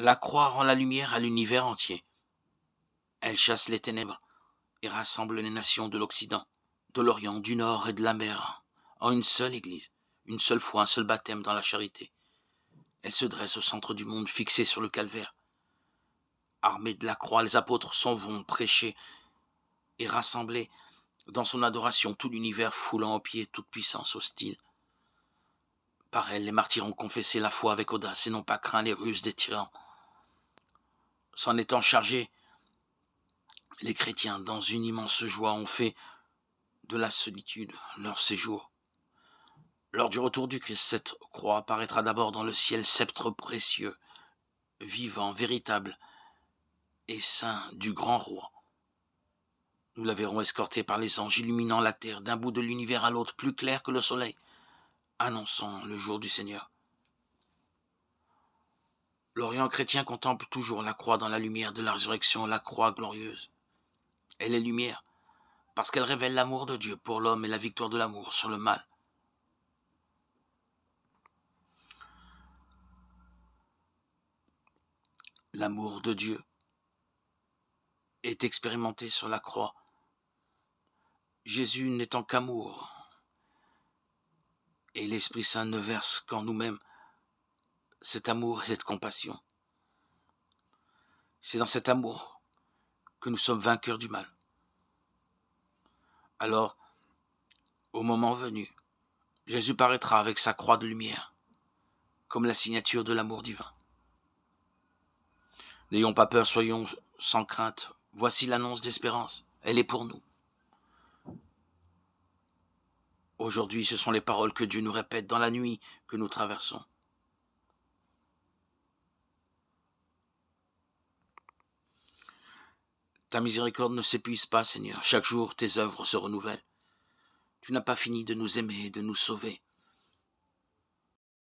La croix rend la lumière à l'univers entier. Elle chasse les ténèbres et rassemble les nations de l'Occident, de l'Orient, du Nord et de la mer en une seule Église, une seule foi, un seul baptême dans la charité. Elle se dresse au centre du monde, fixée sur le calvaire. Armés de la croix, les apôtres s'en vont prêcher et rassembler dans son adoration tout l'univers, foulant aux pieds toute puissance hostile. Par elle, les martyrs ont confessé la foi avec audace et n'ont pas craint les ruses des tyrans. S'en étant chargés, les chrétiens, dans une immense joie, ont fait de la solitude leur séjour. Lors du retour du Christ, cette croix apparaîtra d'abord dans le ciel, sceptre précieux, vivant, véritable et saint du grand roi. Nous la verrons escortée par les anges, illuminant la terre d'un bout de l'univers à l'autre, plus clair que le soleil, annonçant le jour du Seigneur. L'Orient chrétien contemple toujours la croix dans la lumière de la résurrection, la croix glorieuse. Elle est lumière, parce qu'elle révèle l'amour de Dieu pour l'homme et la victoire de l'amour sur le mal. L'amour de Dieu est expérimenté sur la croix. Jésus n'étant qu'amour, et l'Esprit Saint ne verse qu'en nous-mêmes cet amour et cette compassion. C'est dans cet amour que nous sommes vainqueurs du mal. Alors, au moment venu, Jésus paraîtra avec sa croix de lumière, comme la signature de l'amour divin. N'ayons pas peur, soyons sans crainte. Voici l'annonce d'espérance. Elle est pour nous. Aujourd'hui, ce sont les paroles que Dieu nous répète dans la nuit que nous traversons. Ta miséricorde ne s'épuise pas, Seigneur. Chaque jour, tes œuvres se renouvellent. Tu n'as pas fini de nous aimer et de nous sauver.